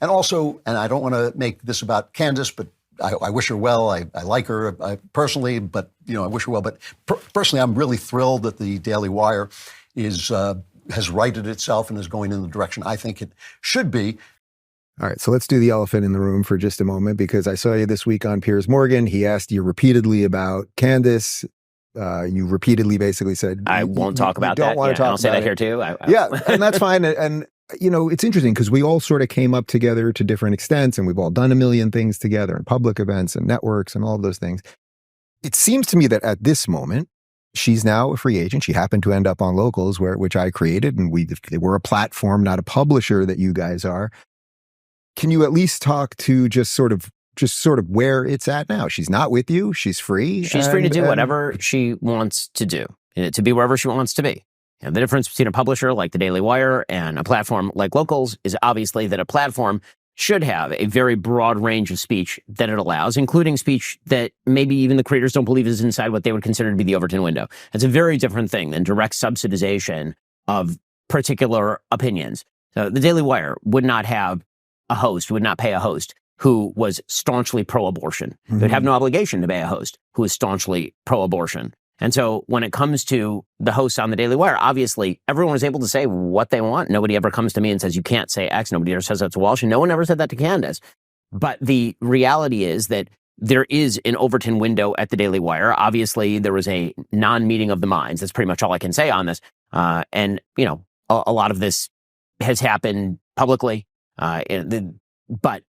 And also, and I don't want to make this about Candace, but I wish her well. I like her personally, but I wish her well. But personally, I'm really thrilled that the Daily Wire has righted itself and is going in the direction I think it should be. All right, so let's do the elephant in the room for just a moment, because I saw you this week on Piers Morgan. He asked you repeatedly about Candace. You repeatedly basically said, I won't talk about that. I'll say that here too. Yeah, and that's fine. And it's interesting because we all sort of came up together to different extents, and we've all done a million things together in public events and networks and all of those things. It seems to me that at this moment, she's now a free agent. She happened to end up on Locals, which I created, and we're a platform, not a publisher that you guys are. Can you at least talk to just sort of where it's at now? She's not with you. She's free. She's free to do whatever she wants to do, to be wherever she wants to be. And the difference between a publisher like the Daily Wire and a platform like Locals is obviously that a platform should have a very broad range of speech that it allows, including speech that maybe even the creators don't believe is inside what they would consider to be the Overton window. It's a very different thing than direct subsidization of particular opinions. So the Daily Wire would not have a host, would not pay a host who was staunchly pro-abortion. They would have no obligation to pay a host who is staunchly pro-abortion. And so when it comes to the hosts on the Daily Wire, obviously everyone is able to say what they want. Nobody ever comes to me and says, you can't say X. Nobody ever says that to Walsh, and no one ever said that to Candace. But the reality is that there is an Overton window at the Daily Wire. Obviously, there was a non-meeting of the minds. That's pretty much all I can say on this. And a lot of this has happened publicly. But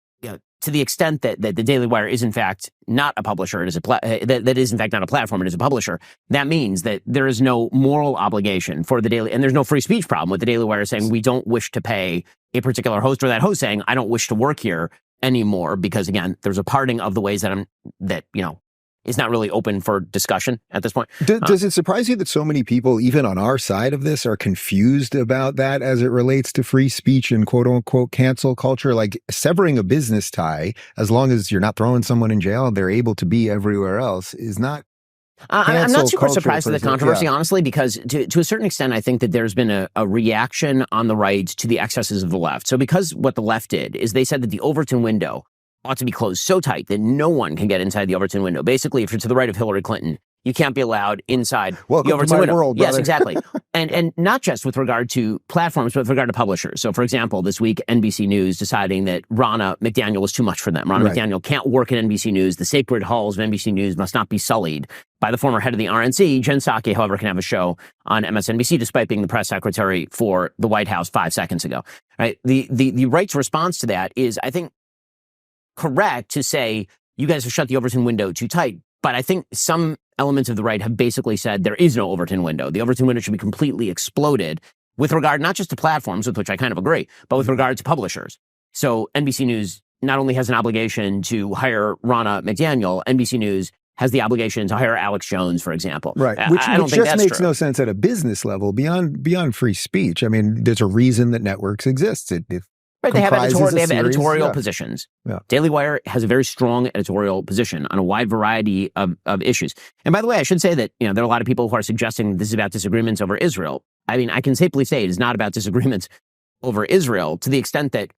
to the extent that the Daily Wire is in fact not a publisher, it is that is in fact not a platform, it is a publisher. That means that there is no moral obligation for the Daily, and there's no free speech problem with the Daily Wire saying we don't wish to pay a particular host, or that host saying I don't wish to work here anymore, because again, there's a parting of the ways that is not really open for discussion at this point. Does it surprise you that so many people, even on our side of this, are confused about that as it relates to free speech and quote unquote cancel culture? Like severing a business tie, as long as you're not throwing someone in jail, they're able to be everywhere else, is not. I'm not super surprised at the controversy, honestly, because to a certain extent, I think that there's been a reaction on the right to the excesses of the left. So because what the left did is they said that the Overton window ought to be closed so tight that no one can get inside the Overton window. Basically, if you're to the right of Hillary Clinton, you can't be allowed inside the Overton window. World, yes, exactly. and not just with regard to platforms, but with regard to publishers. So, for example, this week, NBC News deciding that Ronna McDaniel was too much for them. Ronna McDaniel can't work at NBC News. The sacred halls of NBC News must not be sullied by the former head of the RNC. Jen Psaki, however, can have a show on MSNBC despite being the press secretary for the White House 5 seconds ago. Right? The right's response to that is, I think, correct to say you guys have shut the Overton window too tight. But I think some elements of the right have basically said there is no Overton window. The Overton window should be completely exploded with regard not just to platforms, with which I kind of agree, but with regard to publishers. So NBC News not only has an obligation to hire Ronna McDaniel, NBC News has the obligation to hire Alex Jones, for example. Right, which just makes no sense at a business level, beyond free speech. I mean, there's a reason that networks exist. Right, they have editorial positions. Yeah. Daily Wire has a very strong editorial position on a wide variety of issues. And by the way, I should say that there are a lot of people who are suggesting this is about disagreements over Israel. I mean, I can safely say it is not about disagreements over Israel, to the extent that,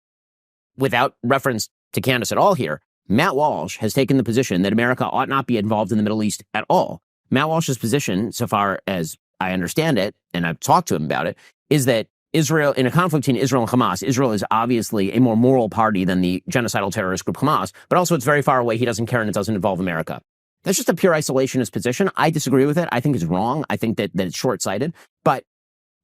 without reference to Candace at all here, Matt Walsh has taken the position that America ought not be involved in the Middle East at all. Matt Walsh's position, so far as I understand it, and I've talked to him about it, is that Israel, in a conflict between Israel and Hamas, Israel is obviously a more moral party than the genocidal terrorist group Hamas, but also it's very far away. He doesn't care, and it doesn't involve America. That's just a pure isolationist position. I disagree with it. I think it's wrong. I think that it's short-sighted. But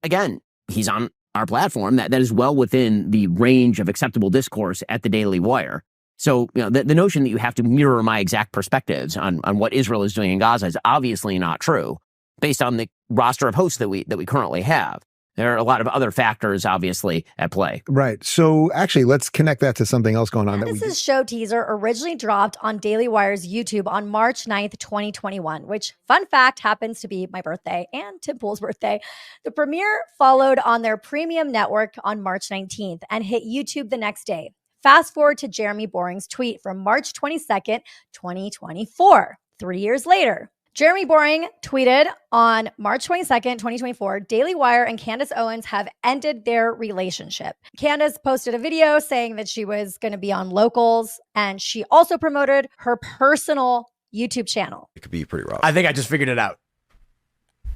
again, he's on our platform. That is well within the range of acceptable discourse at the Daily Wire. So the notion that you have to mirror my exact perspectives on what Israel is doing in Gaza is obviously not true, based on the roster of hosts that we currently have. There are a lot of other factors, obviously, at play. Right. So actually, let's connect that to something else going on. This show teaser originally dropped on Daily Wire's YouTube on March 9th, 2021, which, fun fact, happens to be my birthday and Tim Pool's birthday. The premiere followed on their premium network on March 19th and hit YouTube the next day. Fast forward to Jeremy Boring's tweet from March 22nd, 2024, 3 years later. Jeremy Boring tweeted on March 22nd, 2024, Daily Wire and Candace Owens have ended their relationship. Candace posted a video saying that she was going to be on Locals, and she also promoted her personal YouTube channel. It could be pretty rough. I think I just figured it out.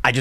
You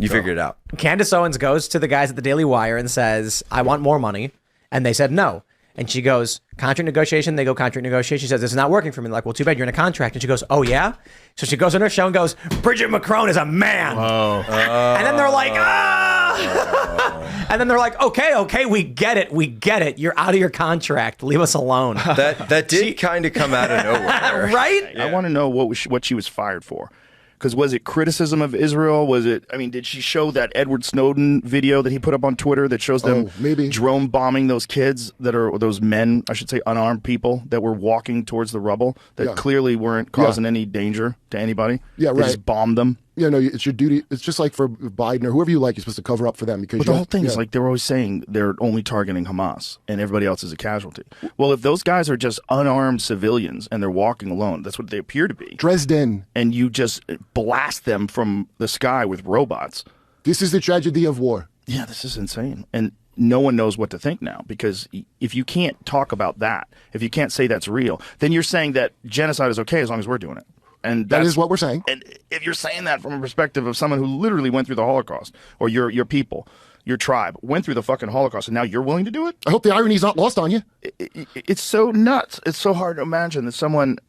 figured it out. Candace Owens goes to the guys at the Daily Wire and says, I want more money. And they said no. And she goes, contract negotiation. They go contract negotiation. She says, this is not working for me. They're like, well, too bad, you're in a contract. And she goes, oh, yeah? So she goes on her show and goes, Bridget McCrone is a man. And then they're like, ah. And then they're like, okay, we get it. You're out of your contract. Leave us alone. That did kind of come out of nowhere. Right? I want to know what she was fired for. Because was it criticism of Israel? Did she show that Edward Snowden video that he put up on Twitter that shows them drone bombing those kids those men, I should say, unarmed people that were walking towards the rubble that clearly weren't causing any danger to anybody? Yeah, right. They just bombed them. Yeah, no, it's your duty. It's just like for Biden or whoever you like, you're supposed to cover up for them. Because but the whole thing is like they were always saying they're only targeting Hamas and everybody else is a casualty. Well, if those guys are just unarmed civilians and they're walking alone, that's what they appear to be. Dresden. And you just blast them from the sky with robots. This is the tragedy of war. Yeah, this is insane. And no one knows what to think now, because if you can't talk about that, if you can't say that's real, then you're saying that genocide is okay as long as we're doing it. And that is what we're saying. And if you're saying that from a perspective of someone who literally went through the Holocaust, or your people, your tribe, went through the fucking Holocaust, and now you're willing to do it? I hope the irony's not lost on you. It's so nuts. It's so hard to imagine that someone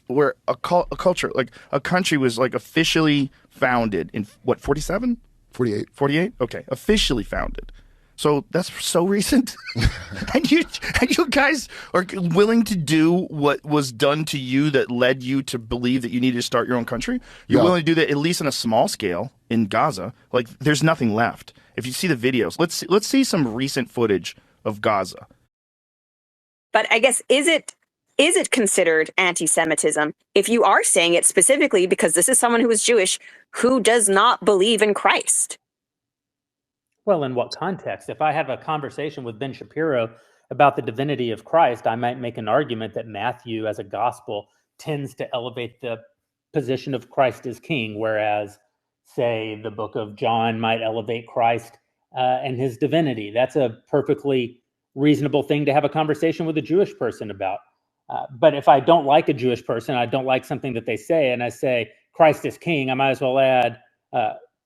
where a culture, like a country was like officially founded in, what, 47? 48. 48? Okay, officially founded. So that's so recent. and you guys are willing to do what was done to you that led you to believe that you needed to start your own country? You're willing to do that, at least on a small scale, in Gaza. Like, there's nothing left. If you see the videos, let's see some recent footage of Gaza. But I guess, is it considered anti-Semitism if you are saying it specifically because this is someone who is Jewish who does not believe in Christ? Well, in what context? If I have a conversation with Ben Shapiro about the divinity of Christ, I might make an argument that Matthew as a gospel tends to elevate the position of Christ as king, whereas, say, the book of John might elevate Christ and his divinity. That's a perfectly reasonable thing to have a conversation with a Jewish person about. But if I don't like a Jewish person, I don't like something that they say, and I say Christ is king, I might as well add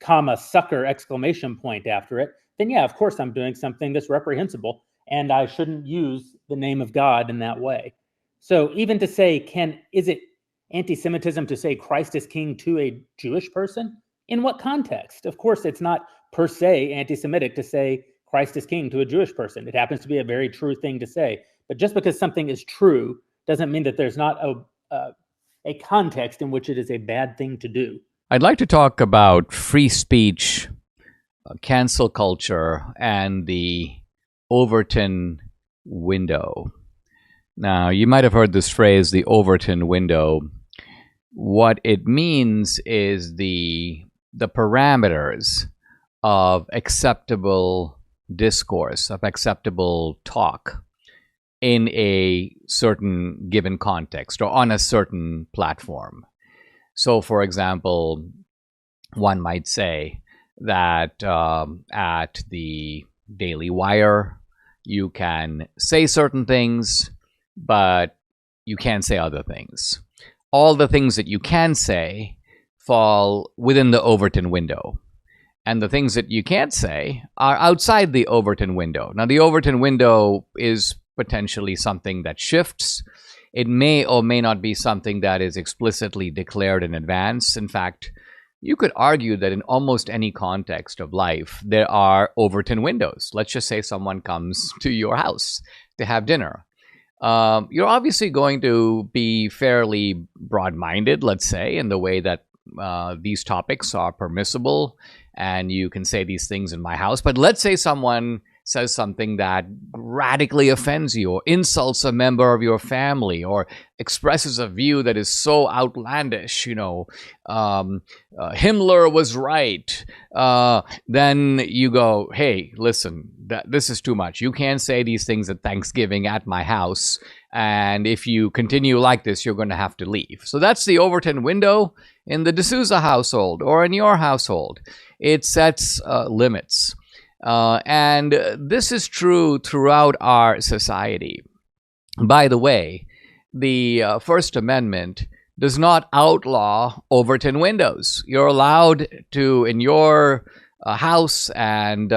comma, sucker, exclamation point after it, then yeah, of course I'm doing something that's reprehensible, and I shouldn't use the name of God in that way. So even to say, is it anti-Semitism to say Christ is king to a Jewish person? In what context? Of course, it's not per se anti-Semitic to say Christ is king to a Jewish person. It happens to be a very true thing to say. But just because something is true doesn't mean that there's not a context in which it is a bad thing to do. I'd like to talk about free speech, cancel culture, and the Overton window. Now, you might have heard this phrase, the Overton window. What it means is the parameters of acceptable discourse, of acceptable talk in a certain given context or on a certain platform. So, for example, one might say that at the Daily Wire, you can say certain things, but you can't say other things. All the things that you can say fall within the Overton window. And the things that you can't say are outside the Overton window. Now, the Overton window is potentially something that shifts. It may or may not be something that is explicitly declared in advance. In fact, you could argue that in almost any context of life, there are Overton windows. Let's just say someone comes to your house to have dinner. You're obviously going to be fairly broad-minded, let's say, in the way that these topics are permissible, and you can say these things in my house. But let's say someone says something that radically offends you or insults a member of your family or expresses a view that is so outlandish, Himmler was right, then you go, hey, listen, this is too much. You can't say these things at Thanksgiving at my house. And if you continue like this, you're going to have to leave. So that's the Overton window in the D'Souza household or in your household. It sets limits. And this is true throughout our society. By the way, the First Amendment does not outlaw Overton windows. You're allowed to, in your house and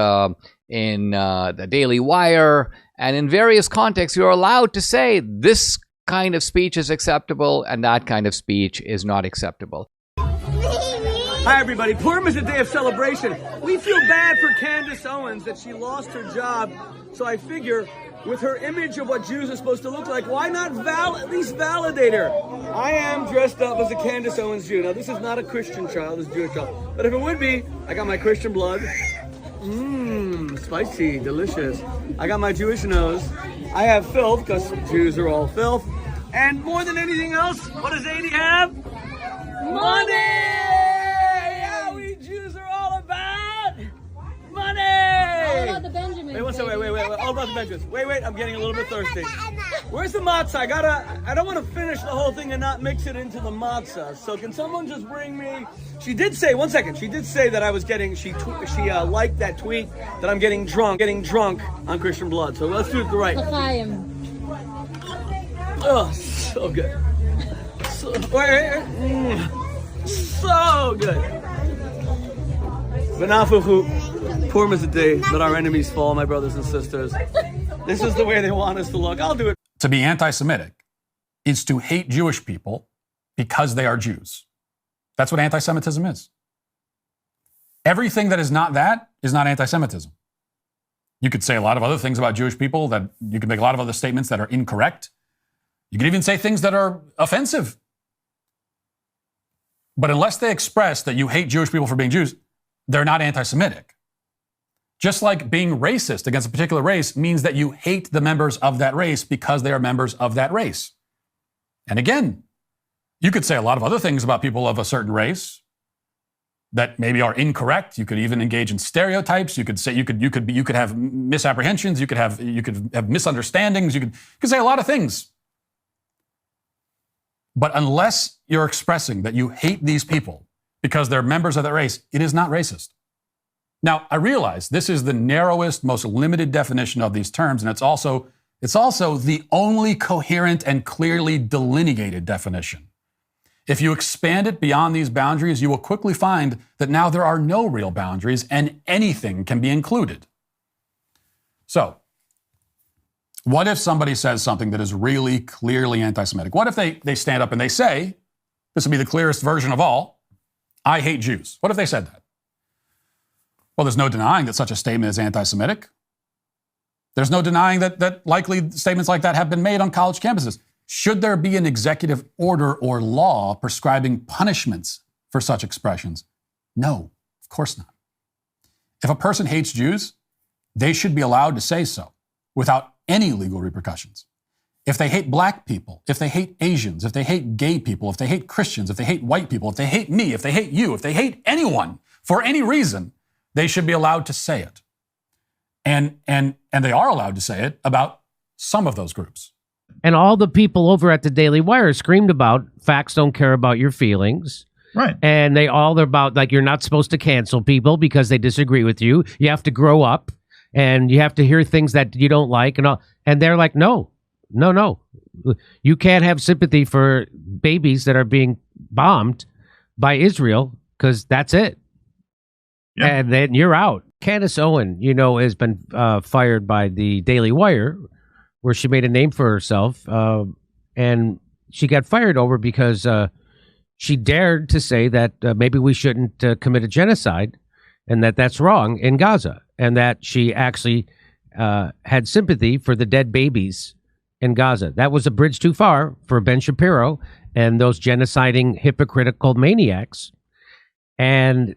in the Daily Wire and in various contexts, you're allowed to say this kind of speech is acceptable and that kind of speech is not acceptable. Hi, everybody. Purim is a day of celebration. We feel bad for Candace Owens that she lost her job. So I figure with her image of what Jews are supposed to look like, why not at least validate her? I am dressed up as a Candace Owens Jew. Now, this is not a Christian child, this is a Jewish child. But if it would be, I got my Christian blood. Spicy, delicious. I got my Jewish nose. I have filth, because Jews are all filth. And more than anything else, what does 80 have? Money! Yeah, we Jews are all about money! All about the Benjamins. Wait, one second, wait. All about the Benjamins. Wait, I'm getting a little bit thirsty. Where's the matzah? I don't want to finish the whole thing and not mix it into the matzah. So can someone just bring me... She did say that I was getting, she liked that tweet that I'm getting drunk on Christian blood. So let's do it right. Oh, so good. So good. V'nafuchu, Purim is a day that our enemies fall, my brothers and sisters. This is the way they want us to look. I'll do it. To be anti-Semitic is to hate Jewish people because they are Jews. That's what anti-Semitism is. Everything that is not that is not anti-Semitism. You could say a lot of other things about Jewish people, that you could make a lot of other statements that are incorrect. You could even say things that are offensive. But unless they express that you hate Jewish people for being Jews, they're not anti-Semitic. Just like being racist against a particular race means that you hate the members of that race because they are members of that race. And again, you could say a lot of other things about people of a certain race that maybe are incorrect. You could even engage in stereotypes. You could say you could have misapprehensions. You could have misunderstandings. You could say a lot of things. But unless you're expressing that you hate these people because they're members of that race, it is not racist. Now, I realize this is the narrowest, most limited definition of these terms, and it's also the only coherent and clearly delineated definition. If you expand it beyond these boundaries, you will quickly find that now there are no real boundaries and anything can be included. So, what if somebody says something that is really clearly anti-Semitic? What if they stand up and they say, this would be the clearest version of all, I hate Jews? What if they said that? Well, there's no denying that such a statement is anti-Semitic. There's no denying that likely statements like that have been made on college campuses. Should there be an executive order or law prescribing punishments for such expressions? No, of course not. If a person hates Jews, they should be allowed to say so without any legal repercussions. If they hate black people, if they hate Asians, if they hate gay people, if they hate Christians, if they hate white people, if they hate me, if they hate you, if they hate anyone for any reason, they should be allowed to say it. And they are allowed to say it about some of those groups. And all the people over at the Daily Wire screamed about facts don't care about your feelings. Right. And they're about, like, you're not supposed to cancel people because they disagree with you. You have to grow up and you have to hear things that you don't like and all. And they're like, no. You can't have sympathy for babies that are being bombed by Israel because that's it. Yeah. And then you're out. Candace Owen, has been fired by the Daily Wire, where she made a name for herself. And she got fired over because she dared to say that maybe we shouldn't commit a genocide and that that's wrong in Gaza. And that she actually had sympathy for the dead babies in Gaza. That was a bridge too far for Ben Shapiro and those genociding hypocritical maniacs. And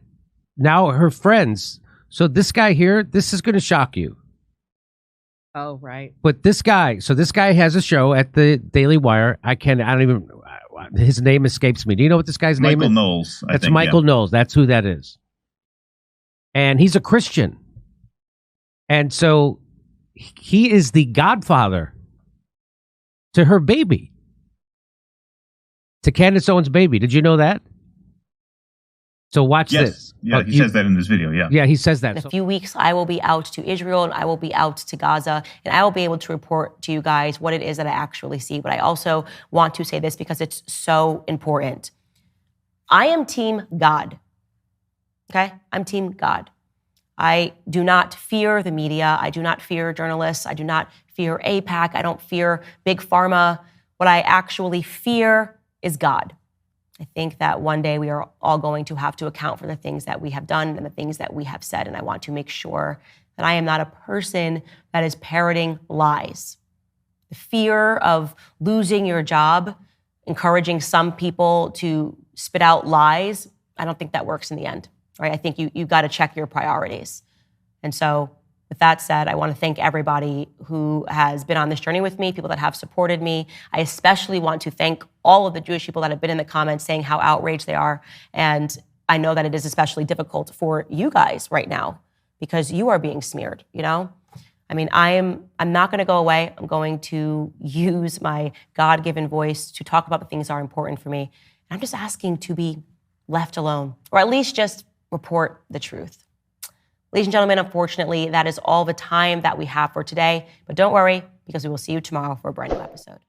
now her friends. So this guy here, this is going to shock you. Oh, right. But this guy has a show at the Daily Wire. I don't even, his name escapes me. Do you know what this guy's name is? Michael Knowles. That's Michael Knowles. That's who that is. And he's a Christian. And so he is the godfather to her baby, to Candace Owens' baby. Did you know that? So watch this. Yeah, he says that in this video, yeah. Yeah, he says that. In a few weeks, I will be out to Israel and I will be out to Gaza, and I will be able to report to you guys what it is that I actually see. But I also want to say this because it's so important. I am Team God. Okay? I'm Team God. I do not fear the media. I do not fear journalists. I do not fear AIPAC. I don't fear Big Pharma. What I actually fear is God. I think that one day we are all going to have to account for the things that we have done and the things that we have said. And I want to make sure that I am not a person that is parroting lies. The fear of losing your job, encouraging some people to spit out lies, I don't think that works in the end, right? I think you've got to check your priorities. And so with that said, I want to thank everybody who has been on this journey with me, people that have supported me. I especially want to thank all of the Jewish people that have been in the comments saying how outraged they are. And I know that it is especially difficult for you guys right now because you are being smeared, you know? I mean, I'm not going to go away. I'm going to use my God-given voice to talk about the things that are important for me. And I'm just asking to be left alone, or at least just report the truth. Ladies and gentlemen, unfortunately, that is all the time that we have for today. But don't worry, because we will see you tomorrow for a brand new episode.